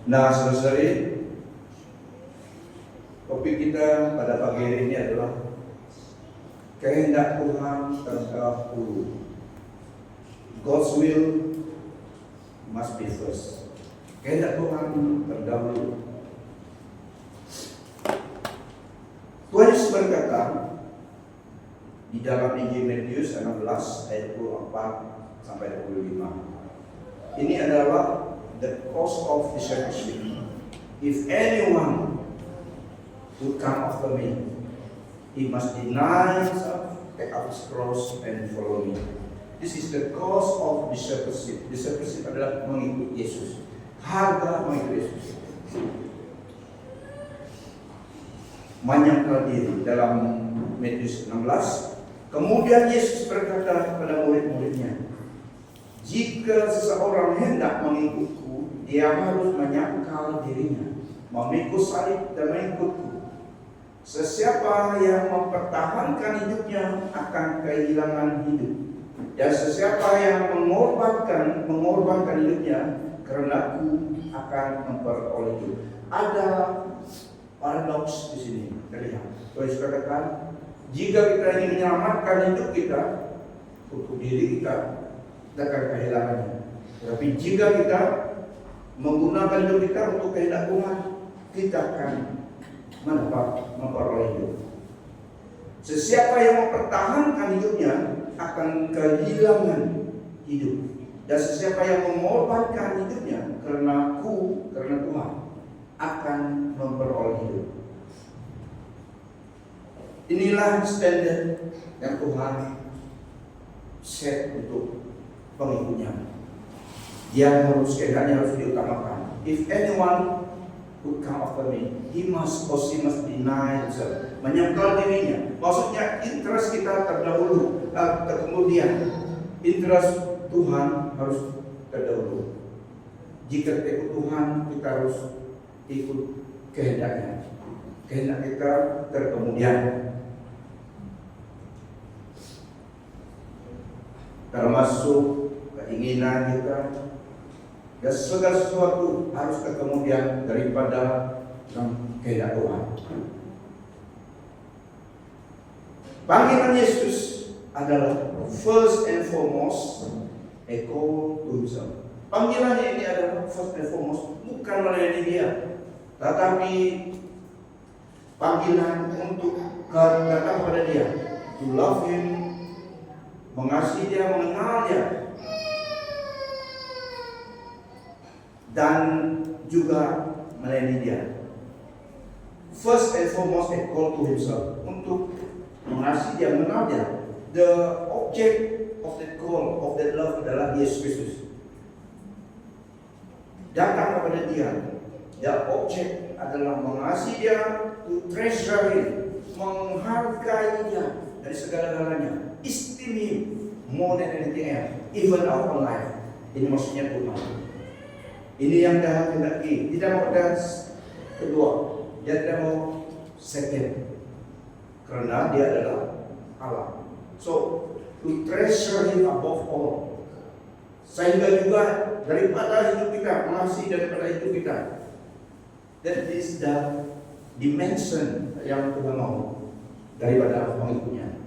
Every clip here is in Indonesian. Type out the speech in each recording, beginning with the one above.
Nah, saudara-saudari, topik kita pada pagi hari ini adalah kehendak Tuhan terdahulu. God's will must be first. Kehendak Tuhan terdahulu. Tuhan Yesus berkata di dalam Injil Matius 16 ayat 24 sampai 25. Ini adalah the cost of discipleship. If anyone would come after me, he must deny himself, take up his cross, and follow me. This is the cost of discipleship. Discipleship adalah mengikut Yesus. Harga mengikut Yesus. Menyangkal diri dalam Matius 16. Kemudian Yesus berkata kepada murid-muridnya, jika seseorang hendak mengikutku, dia harus menyangkal dirinya, memikul salib dan mengikutku. Sesiapa yang mempertahankan hidupnya akan kehilangan hidup, dan sesiapa yang mengorbankan hidupnya karena aku akan memperoleh hidup. Ada paradoks di sini. Terlihat. Tuhan Yesus katakan, jika kita ingin menyelamatkan hidup kita untuk diri kita akan kehilangannya. Tapi jika kita menggunakan hidup kita untuk kehendak Tuhan, kita akan memperoleh hidup. Sesiapa yang mempertahankan hidupnya akan kehilangan hidup, dan sesiapa yang mengorbankan hidupnya karena Tuhan akan memperoleh hidup. Inilah standar yang Tuhan set untuk pengikutnya. Dia kehendaknya harus diutamakan. If anyone would come after me, he must deny himself. Menyangkal dirinya. Maksudnya interest kita terdahulu, kemudian interest Tuhan harus terdahulu. Jika ikut Tuhan, kita harus ikut kehendaknya. Kehendak kita terkemudian. Termasuk keinginan kita, dan segala sesuatu harus kemudian daripada kehendak Tuhan. Panggilan Yesus adalah first and foremost a call to himself. Panggilannya ini adalah first and foremost, bukan melayani dia, tetapi panggilan untuk datang pada dia, to love him, mengasihi dia, mengenal dia, dan juga melayani dia. First and foremost a call to himself, untuk mengasihi dia, mengenal dia. The object of that call, of that love adalah Yesus Kristus. Datang kepada dia. The object adalah mengasihi dia, to treasure him, menghargai dia dari segala-galanya, esteem him more than anything else, even our own life. Ini maksudnya Tuhan. Ini yang dah hendaki. Tidak mau ada kedua, dia tidak mau second, karena dia adalah Allah. So to treasure him above all, sehingga juga daripada hidup kita, mengasihi daripada hidup kita. That is the dimension yang Tuhan mau daripada pengikutnya,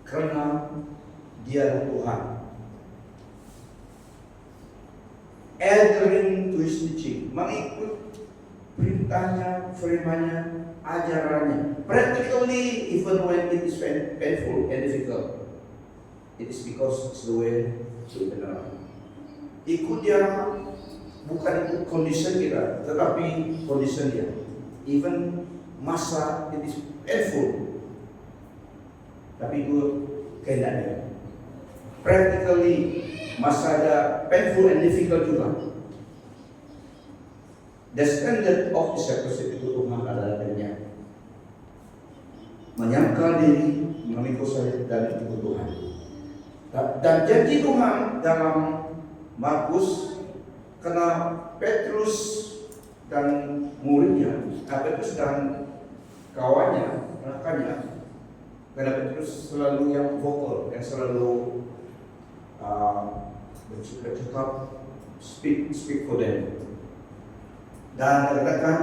karena dia Tuhan. Adhering to his teaching, mengikut perintahnya, firman-Nya, ajarannya. Practically, even when it is painful and difficult, it is because it's the way to eternal. Ikut dia bukan ikut condition kita, tetapi condition dia. Even masa it is painful, tapi itu kehendaknya. Practically, masa ada painful and difficult juga. The standard of discipleship itu Tuhan adalah dirinya. Menyangkal diri, memikul salib dan ikut Tuhan. Dan janji Tuhan dalam Markus, karena Petrus dan muridnya, Petrus dan kawannya, rekannya, karena Petrus selalu yang vokal, yang selalu bercakap, speak for them. Dan katakan,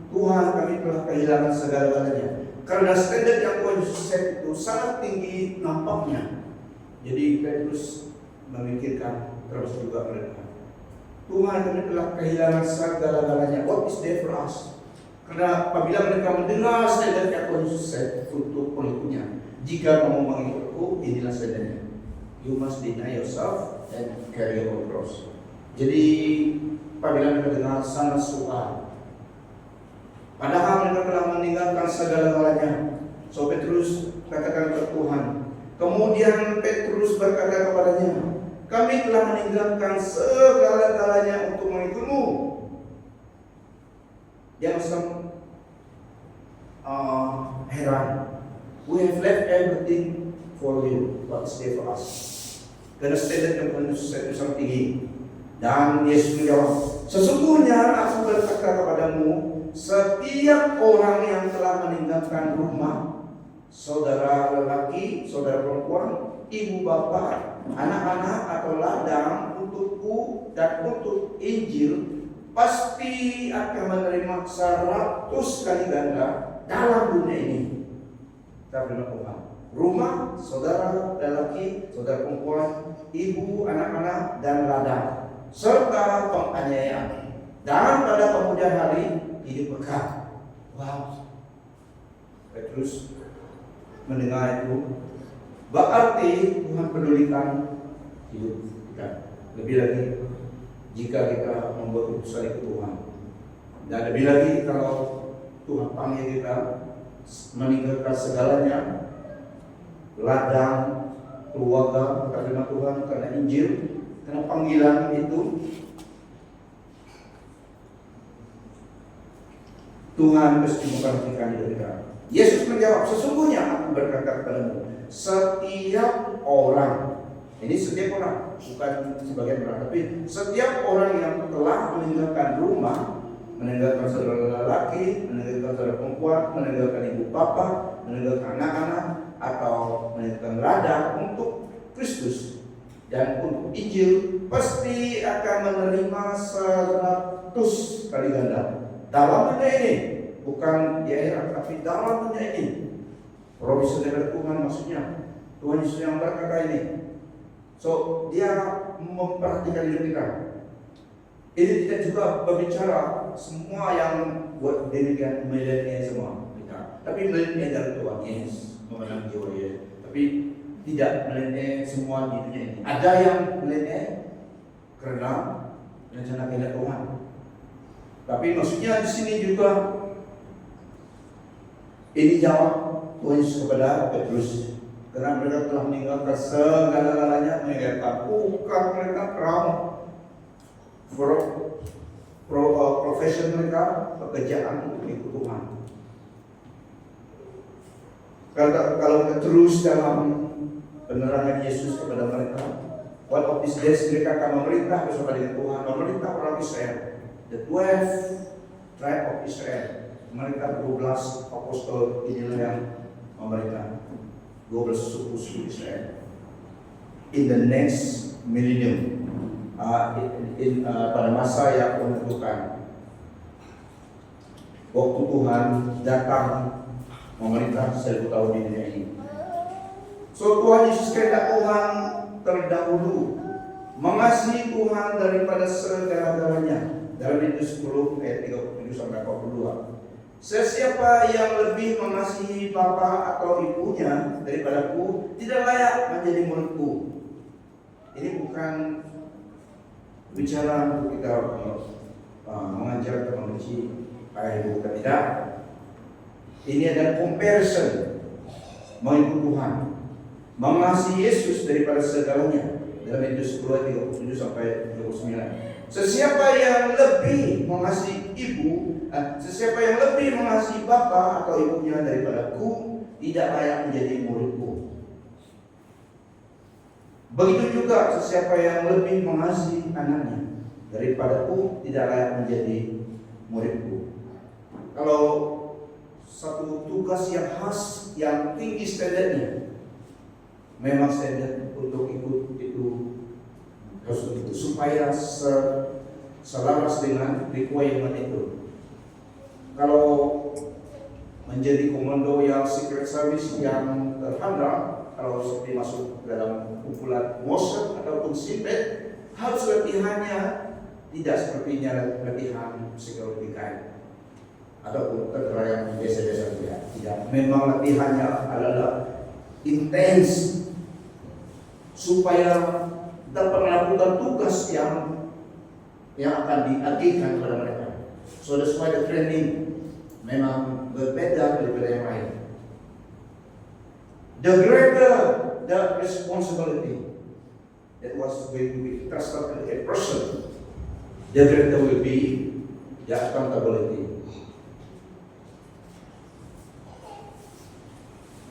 Tuhan, kami telah kehilangan segala-galanya. Karena standar yang Tuhan Yesus set itu sangat tinggi nampaknya. Jadi Petrus memikirkan terus juga mereka. Tuhan, kami telah kehilangan segala-galanya. What is there for us? Karena apabila mereka mendengar standar yang Tuhan Yesus set untuk pengikutnya, jika kamu mengikutku, inilah standarnya. You must deny yourself and carry your cross. Jadi apabila mereka dengar sangat sukar, padahal mereka telah meninggalkan segala-galanya. So Petrus katakan kepada Tuhan. Kemudian Petrus berkata kepadanya, kami telah meninggalkan segala-galanya untuk mengikutmu. Dia macam heran. We have left everything for you. What is there for us? Karena standar yang Tuhan Yesus itu sangat tinggi. Dan Yesus menjawab, sesungguhnya aku berkata kepadamu, setiap orang yang telah meninggalkan rumah, saudara lelaki, saudara perempuan, ibu bapa, anak-anak atau ladang untukku dan untuk Injil, pasti akan menerima 100 kali ganda dalam dunia ini. Kita Tuhan. Rumah, saudara lelaki, saudara perempuan, ibu, anak-anak, dan ladang, serta penganiayaan. Dan pada kemudian hari hidup kekal. Wow. Petrus mendengar itu, berarti Tuhan pedulikan hidup kita. Lebih lagi jika kita membuat keputusan itu Tuhan. Dan lebih lagi kalau Tuhan panggil kita meninggalkan segalanya, ladang, keluarga, karena Tuhan, karena Injil, karena panggilan itu, Tuhan mesti memperhatikan hidup kita. Yesus menjawab, sesungguhnya aku berkata kepadamu, setiap orang, ini setiap orang, bukan sebagian orang, tapi setiap orang yang telah meninggalkan rumah, meninggalkan saudara lelaki, meninggalkan saudara perempuan, meninggalkan ibu bapa, meninggalkan anak-anak, atau meninggalkan ladang untuk Kristus dan untuk Injil, pasti akan menerima 100 kali ganda dalam dunia ini, bukan di akhirat, tapi dalam dunia ini. Provisi dari Tuhan, maksudnya Tuhan Yesus yang berkata ini. So dia memperhatikan hidup kita. Ini tidak juga berbicara semua yang buat demikian milenial semua kita, tapi milenial dari Tuhan Yesus memenang jiwa ya. Tapi tidak milenial semua di dunia ini. Ada yang milenial karena rencana kehendak Tuhan. Tapi maksudnya di sini juga ini jawab Tuhan Yesus kepada Petrus, karena mereka telah meninggalkan segala-galanya, meninggalkan bukan mereka profesi mereka, pekerjaan untuk ikut Tuhan. Kalau kita terus dalam penerangan Yesus kepada mereka, one of these days mereka akan memerintah bersama dengan Tuhan, memerintah orang Israel, the 12 tribe of Israel. Mereka 12 apostol inilah yang memerintah 12 suku Israel in the next millennium, pada masa yang menentukan, waktu Tuhan datang memerintah 1000 tahun di dunia ini. So Tuhan Yesus kehendak Tuhan terdahulu, mengasihi Tuhan daripada segala-galanya. Dalam Yohanes 10 ayat 37 sampai 42. Sesiapa yang lebih mengasihi bapa atau ibunya daripadaku tidak layak menjadi muridku. Ini bukan bicara untuk kita mengajar atau membenci ayah ibu kita, tidak. Ini adalah comparison mengikut Tuhan, mengasihi Yesus daripada segalanya. Dalam Yohanes 10 ayat 37 sampai 39. Sesiapa yang lebih mengasihi sesiapa yang lebih mengasihi bapa atau ibunya daripadaku tidak layak menjadi muridku. Begitu juga sesiapa yang lebih mengasihi anaknya daripadaku tidak layak menjadi muridku. Kalau satu tugas yang khas, yang tinggi standarnya, memang standar untuk ikut itu harus begitu, supaya selaras dengan requirement itu. Kalau menjadi komando yang secret service yang terhadap, kalau seperti masuk dalam kumpulan Mossad ataupun Sinbad, harus latihannya tidak sepertinya latihan security guard ataupun tentara yang biasa-biasa saja. Tidak, memang latihannya adalah intens supaya dapat melakukan tugas yang akan diagihkan kepada mereka. So that's why the training memang berbeda daripada yang lain. The greater the responsibility that was going to be trusted to a person, the greater will be the accountability.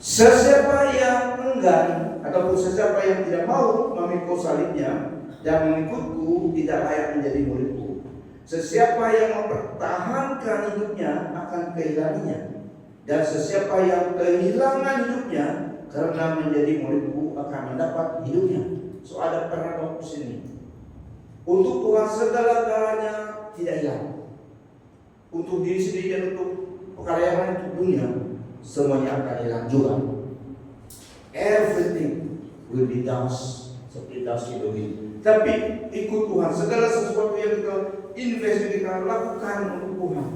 Sesiapa yang enggan ataupun sesiapa yang tidak mau memikul salibnya dan mengikutku tidak layak menjadi muridku. Sesiapa yang mempertahankan hidupnya akan kehilangannya, dan sesiapa yang kehilangan hidupnya karena menjadi muridku akan mendapat hidupnya. So ada paradoks ini. Untuk Tuhan segala-galanya tidak hilang. Untuk diri sendiri dan untuk perkara yang lain, untuk dunia, semuanya akan hilang juga. Everything will be dust, seperti dust itu. Tapi ikut Tuhan, segala sesuatu yang kita invest, yang kita lakukan untuk Tuhan.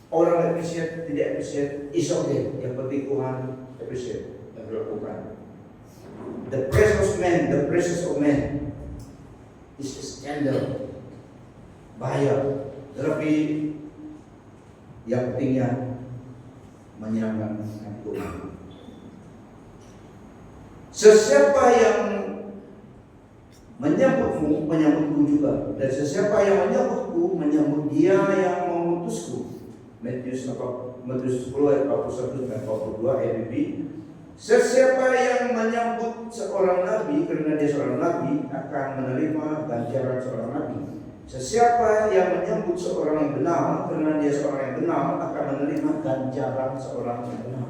Orang appreciate, tidak appreciate, is okay. Yang penting Tuhan appreciate yang dilakukan. The precious of man is a scandal, bahaya. Tetapi yang pentingnya menyenangkan Tuhan. Sesiapa yang menyambutmu, menyambutku juga. Dan sesiapa yang menyambutku, menyambut dia yang mengutusku. Matius 10 ayat 41 dan 42 ABB. Sesiapa yang menyambut seorang nabi karena dia seorang nabi akan menerima ganjaran seorang nabi. Sesiapa yang menyambut seorang yang benar karena dia seorang yang benar akan menerima ganjaran seorang yang benar.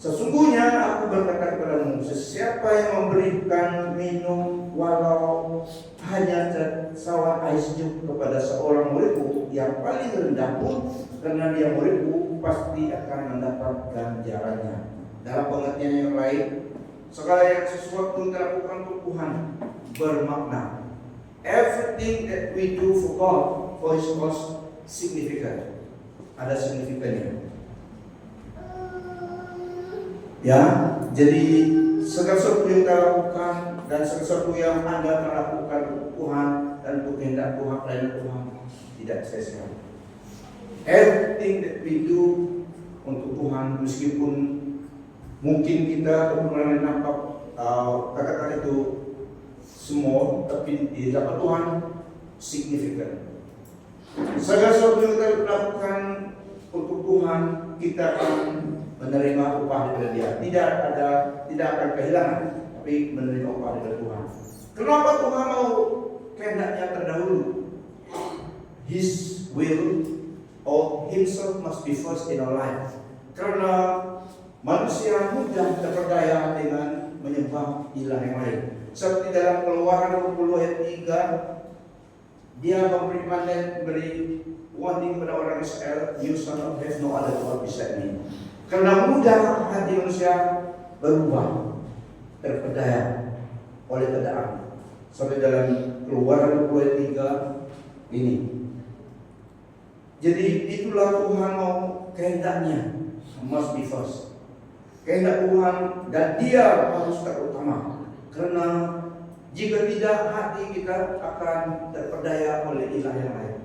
Sesungguhnya aku berkata kepadamu, sesiapa yang memberikan minum walau hanya sesawan air sejuk kepada seorang muridku yang paling rendah pun, karena dia muridku, pasti akan mendapat ganjarannya. Dalam pengertian yang lain, segala yang sesuatu yang dilakukan untuk Tuhan bermakna. Everything that we do for God, for His cause, significant. Ada signifikannya. Ya, jadi segala sesuatu yang kita lakukan dan segala sesuatu yang Anda lakukan untuk Tuhan dan untuk kehendak Tuhan, pelayanan Tuhan tidak sia-sia. Everything that we do untuk Tuhan, meskipun mungkin kita kemudian nampak katakan itu semua, tapi di hadapan Tuhan signifikan. Segala sesuatu yang kita lakukan untuk Tuhan, kita akan menerima upah dari Dia. Tidak akan kehilangan, tapi menerima upah dari Tuhan. Kenapa Tuhan mau kehendaknya terdahulu? His will or Himself must be first in our life. Karena manusia mudah terperdaya dengan menyembah ilah yang lain. Seperti dalam Keluaran 20 ayat 3, dia beri warning kepada orang Israel, you shall not have no other God beside me. Karena mudah hati manusia berubah, terpedaya oleh keadaan. Seperti dalam Keluaran 20 ayat 3 ini. Jadi itulah Tuhan mau kehendaknya, must be first. Kehendak Tuhan dan Dia harus terutama. Karena jika tidak, hati kita akan terpedaya oleh ilah yang lain.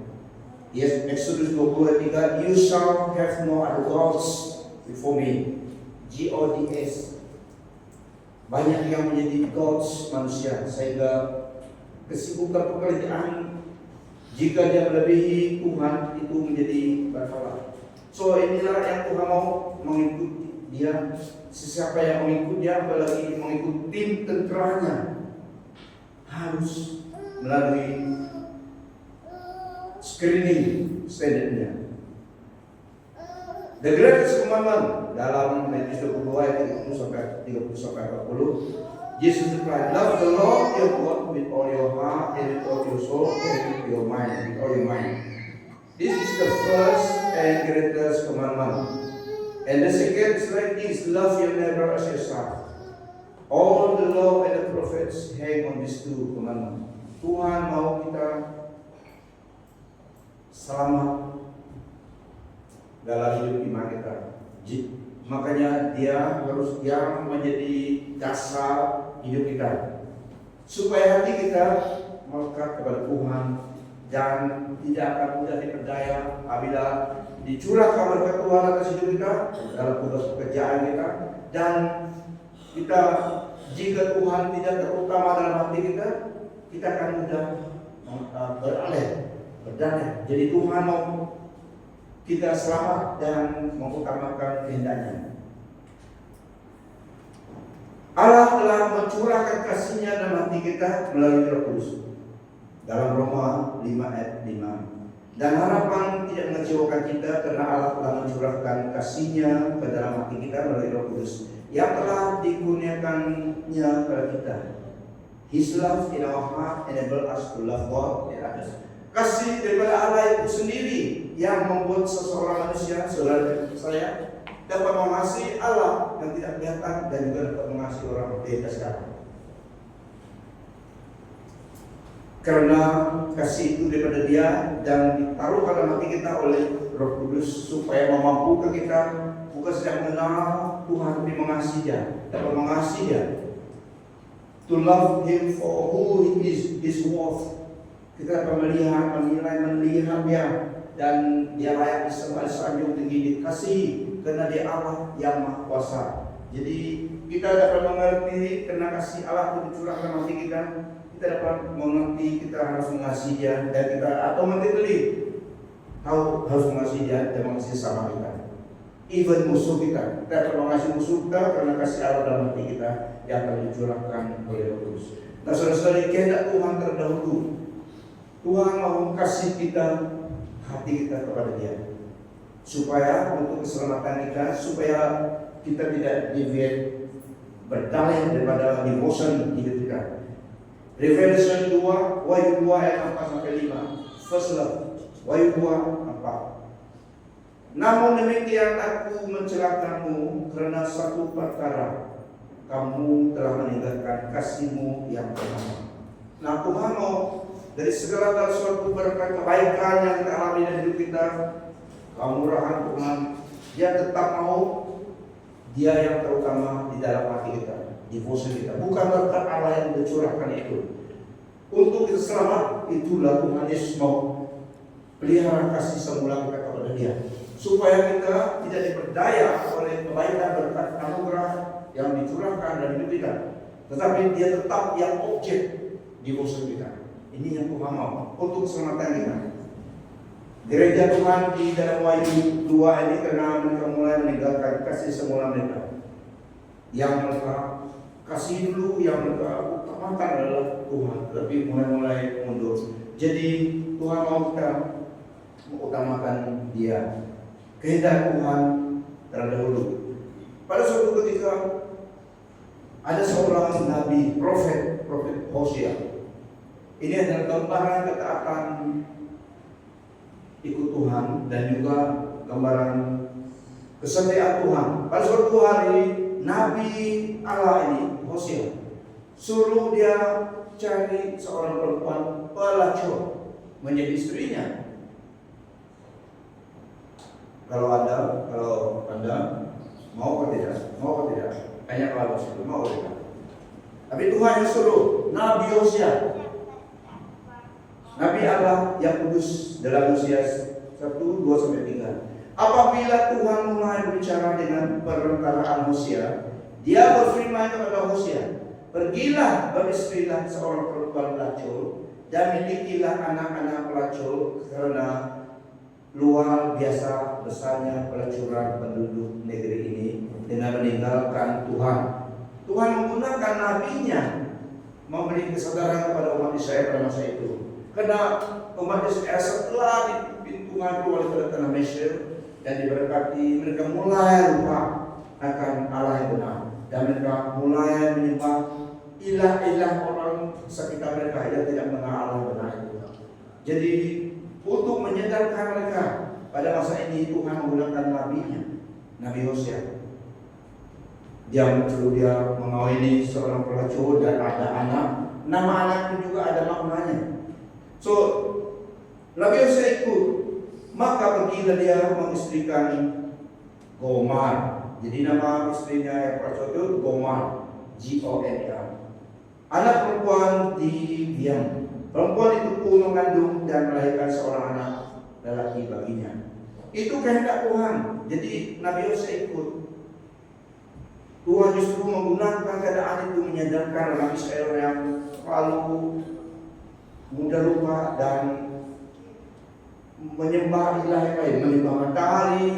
Yes, Exodus 20 ayat 3, you shall have no other gods before me. G-O-D-S. Banyak yang menjadi gods manusia, sehingga kesibukan pekerjaan jika dia melebihi Tuhan itu menjadi berhala. So inilah yang Tuhan mau mengikuti Dia. Siapa yang mengikut Dia, apalagi mengikut tim tenteranya, harus melalui screening standardnya. The greatest commandment dalam Matius 22 ayat 30 sampai 40, Jesus replied, love the Lord your God with all your heart and with all your soul and with your mind, with all your mind. This is the first and greatest commandment. And the second is like this, love your neighbor as yourself. All the law and the prophets hang on these two commandments. Tuhan mau kita selamat dalam hidup iman kita. Makanya dia harus yang menjadi dasar hidup kita. Supaya hati kita melekat kepada Tuhan dan tidak akan mudah diperdaya apabila dicurahkan berkat Tuhan atas hidup kita dalam tugas pekerjaan kita, dan kita jika Tuhan tidak terutama dalam hati kita, kita akan mudah berdalih. Jadi Tuhan mau kita selamat dan mengutamakan kehendaknya. Allah telah mencurahkan kasih-Nya dalam hati kita melalui Roh Kudus. Dalam Roma 5 ayat 5. Dan harapan tidak mengecewakan kita karena Allah telah mencurahkan kasih-Nya ke dalam hati kita melalui Roh Kudus yang telah dikurniakannya kepada kita. His love in our heart enable us to love God and others. Kasih daripada Allah itu sendiri yang membuat seseorang manusia, saudara saya, dapat mengasihi Allah yang tidak kelihatan dan juga dapat mengasihi orang beda sekarang. Karena kasih itu daripada Dia dan ditaruh dalam hati kita oleh Roh Kudus supaya memampukan kita bukan sedang mengenal Tuhan tapi mengasihi Dia, dapat mengasihi Dia. To love Him for who He is, His worth. Kita dapat melihat, melihat Dia dan Dia layak disanjung tinggi, dikasihi karena Dia Allah yang Maha Kuasa. Jadi kita dapat mengerti karena kasih Allah itu dicurahkan hati kita. Kita dapat mengerti kita harus mengasihi Dia dan kita automatically tahu harus mengasihi Dia dan mengasihi sama kita. Even musuh kita dapat mengasihi musuh kita karena kasih Allah dalam hati kita yang akan dicurahkan oleh Roh Kudus. Nah, saudara-saudari, kehendak Tuhan terdahulu. Tuhan mau kasih kita hati kita kepada Dia supaya untuk keselamatan kita, supaya kita tidak deviate, berdalih daripada devotion hidup kita. Revelation 2, Wahyu 2 ayat 4 sampai 5. First love. Wahyu 2 4. Namun demikian aku mencelakamu karena satu perkara, kamu telah meninggalkan kasih-Mu yang pertama. Nah, Tuhan mau dari segala suatu berkat kebaikan yang kita alami dalam hidup kita, kemurahan Tuhan, Dia tetap mau Dia yang terutama di dalam hati kita, devotion kita. Bukan berkat Allah yang dicurahkan itu. Untuk kita selamat, itulah Tuhan Yesus mau pelihara kasih semula kita kepada Dia, supaya kita tidak diperdaya oleh kebaikan berkat anugerah yang dicurahkan dalam hidup kita, tetapi Dia tetap yang objek devotion kita. Ini yang Tuhan mau untuk keselamatan kita. Gereja Tuhan di dalam Wahyu 2 ini karena mereka mulai meninggalkan kasih semula mereka. Yang mereka kasih dulu, yang mereka utamakan adalah Tuhan, tapi mulai mundur. Jadi Tuhan mau kita mengutamakan Dia. Kehendak Tuhan terdahulu. Pada suatu ketika ada seorang nabi, prophet Hosea. Ini adalah gambaran ketaatan ikut Tuhan dan juga gambaran kesetiaan Tuhan. Pada suatu hari Nabi Allah ini Hosea suruh dia cari seorang perempuan pelacur menjadi istrinya. Kalau anda mau atau tidak? Mau atau tidak? Tanya kalau mau atau tidak? Tapi Tuhan yang suruh Nabi Hosea, Nabi Allah yang kudus, dalam Hosea 1:2-3. Apabila Tuhan mulai berbicara dengan perentaraan Hosea, Dia berfirman kepada Hosea, pergilah beristrilah seorang perempuan pelacur dan milikilah anak-anak pelacur, karena luar biasa besarnya pelacuran penduduk negeri ini dengan meninggalkan Tuhan. Tuhan menggunakan nabinya memberi kesadaran kepada umat Israel pada masa itu. Karena umat Israel setelah dipimpin Tuhan keluar dari tanah Mesir dan diberkati, mereka mulai lupa akan Allah yang benar dan mereka mulai menyembah ilah-ilah orang sekitar mereka yang tidak mengenal Allah benar itu. Jadi untuk menyadarkan mereka, pada masa ini Tuhan menggunakan nabinya, Nabi Hosea. Dia mengawini seorang pelacur dan ada anak. Nama anak itu juga ada maknanya. So Nabi Hosea ikut, maka pergilah dia mengistrikan Gomar. Jadi nama istrinya yang pelacur itu Gomar, G-O-N-R. Anak perempuan di Diam. Perempuan itu pun mengandung dan melahirkan seorang anak lelaki baginya. Itu kehendak Tuhan. Jadi Nabi Hosea ikut. Tuhan justru menggunakan keadaan itu menyadarkan orang Israel yang terlalu mudah lupa dan menyembah ilah yang lain, menyembah matahari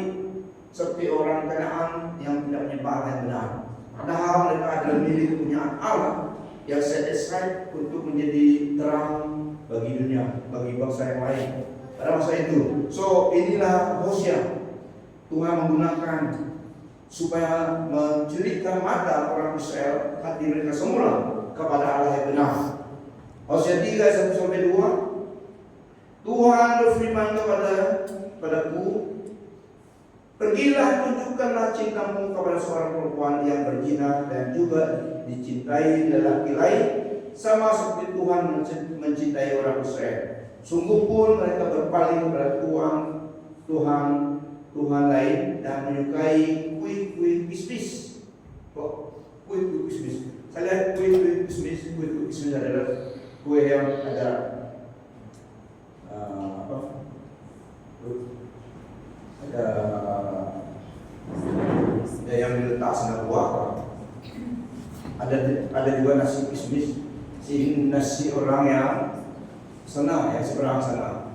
seperti orang Kanaan yang tidak menyembah Allah yang benar. Padahal mereka adalah milik kepunyaan Allah yang set aside untuk menjadi terang bagi dunia, bagi bangsa yang lain pada masa itu. So inilah Hosea, Tuhan menggunakan supaya menjulitkan mata orang Israel, hati mereka semula kepada Allah yang benar. Hosea 3, 1-2. Tuhan berfirman kepadaku, pergilah tunjukkanlah cintamu kepada seorang perempuan yang berzina dan juga dicintai lelaki lain, sama seperti Tuhan mencintai orang Israel. Sungguh pun mereka berpaling kepada Tuhan lain dan menyukai kue-kue bisnis. Kue-kue bisnis. Saya lihat kue-kue bisnis adalah kue yang ada yang diletak sana buah. Ada juga nasi kismis, nasi orang yang sana, yang seberang sana.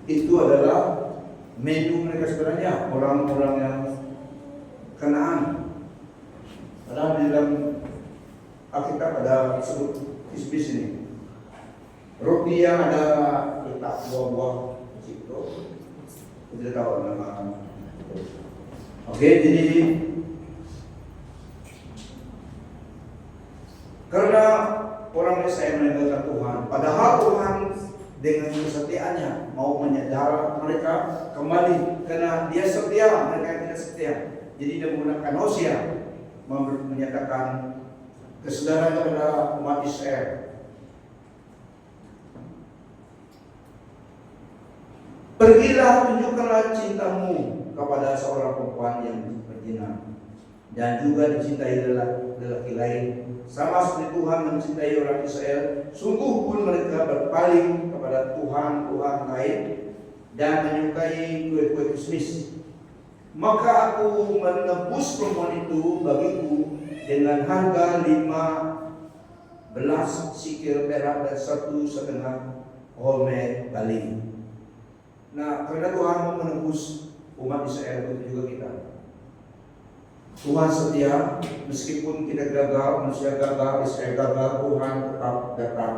Itu adalah menu mereka sebenarnya, orang-orang yang Kanaan. Padahal di dalam Alkitab ada sebut kismis ini. Roti yang ada letak buah-buah itu, tidak tahu nama. Oke, jadi karena orang Israel meninggalkan Tuhan, padahal Tuhan dengan kesetiaannya mau menyadar mereka kembali, karena Dia setia, mereka yang tidak setia. Jadi Dia menggunakan Hosea menyatakan kesedaran kepada umat Israel. Pergilah tunjukkanlah cintamu kepada seorang perempuan yang berzina dan juga dicintai lelaki lain, sama seperti Tuhan mencintai orang Israel. Sungguh pun mereka berpaling kepada Tuhan lain dan menyukai kue-kue kismis. Maka aku menebus perempuan itu bagiku dengan harga 15 sikel perak dan 1,5 homer bali. Nah, karena Tuhan mau menebus umat Israel, itu juga kita. Tuhan setia, meskipun kita gagal, manusia gagal, Israel gagal, Tuhan tetap datang.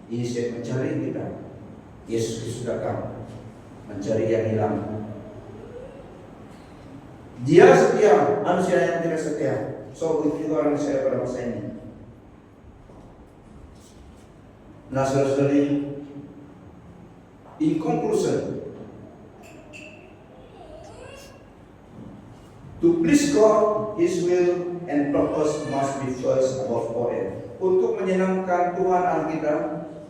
Yesus mencari kita. Yesus Kristus datang mencari yang hilang. Dia setia, manusia yang tidak setia. So itu juga orang Israel pada masa ini. Nah, saudara-saudari, in conclusion, to please God, His will and purpose must be first above all else. Untuk menyenangkan Tuhan Allah kita,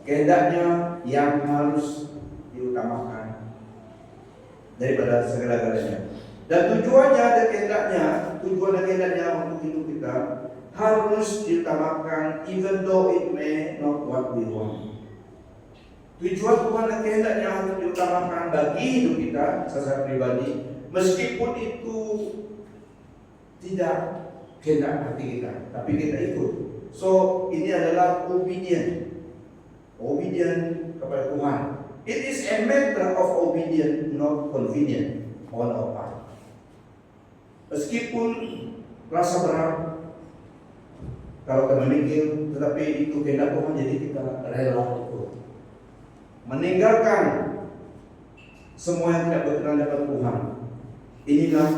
kehendaknya yang harus diutamakan daripada segala-galanya. Dan tujuannya dan kehendaknya untuk hidup kita harus diutamakan, even though it may not what we want. Tujuan Tuhan dan kehendaknya harus diutamakan bagi hidup kita secara pribadi, meskipun itu tidak kehendak hati kita, tapi kita ikut. So ini adalah obedient kepada Tuhan. It is a matter of obedience, not convenient on our part. Meskipun rasa berat kalau kita memikir, tetapi itu kehendak Tuhan, jadi kita rela ikut. Meninggalkan semua yang tidak berkenan dengan Tuhan. Inilah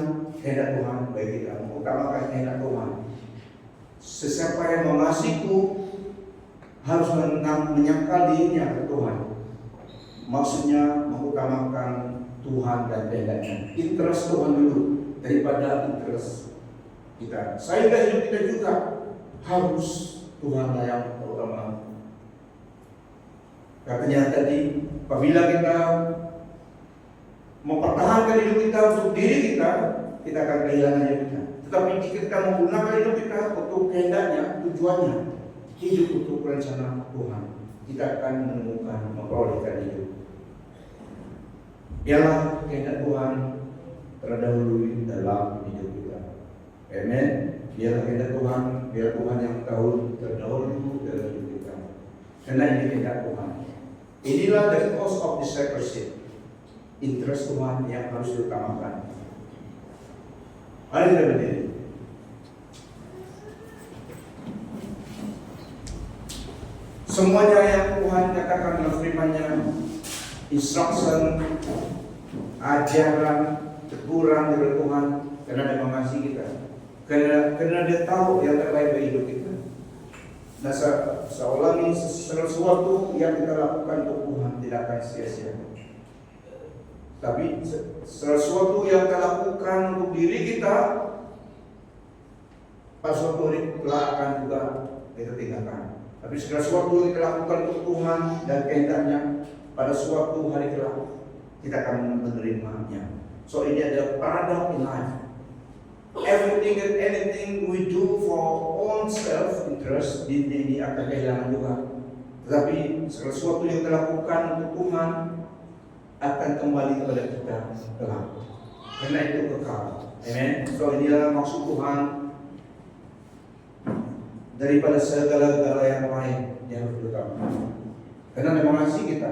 kehendak Tuhan bagi kita, mengutamakan kehendak Tuhan. Sesiapa yang mengasihiku harus menyangkal dirinya ke Tuhan. Maksudnya mengutamakan Tuhan dan kehendaknya. Interest Tuhan dulu daripada interest kita. Sehingga hidup kita juga harus Tuhanlah yang utama. Katanya tadi, apabila kita mempertahankan hidup kita untuk diri kita, kita akan kehilangan hidup kita. Tetapi jika kita menggunakan hidup kita untuk kehendaknya, tujuannya hidup untuk rencana Tuhan, kita akan menemukan memperolehkan hidup. Biarlah kehendak Tuhan terdahului dalam hidup kita. Amen. Biarlah kehendak Tuhan, biar Tuhan yang tahu terdahulu dalam hidup kita. Karena ini kehendak Tuhan. Inilah the cause of discipleship. Interest Tuhan yang harus diutamakan. Mari kita berdiri. Semuanya yang Tuhan katakan dalam firman-Nya, instruction, ajaran, teguran dari Tuhan, karena Dia mengasihi kita, karena Dia tahu yang terbaik bagi hidup kita. Nah, seolah ini sesuatu yang kita lakukan untuk Tuhan tidak akan sia-sia. Tapi sesuatu yang kita lakukan untuk diri kita, pada suatu hari kelak akan juga kita tinggalkan. Tapi segala sesuatu yang kita lakukan untuk Tuhan dan kehendaknya, pada suatu hari kelak kita akan menerimanya. So ini adalah paradox in life. Everything and anything we do for own self interest ini akan kehilangan juga. Tetapi segala sesuatu yang kita lakukan untuk Tuhan akan kembali kepada kita kelak. Karena itu kekal. Amen. So inilah maksud Tuhan daripada segala-gala yang lain yang harus diutamakan. Karena Dia mengasihi kita.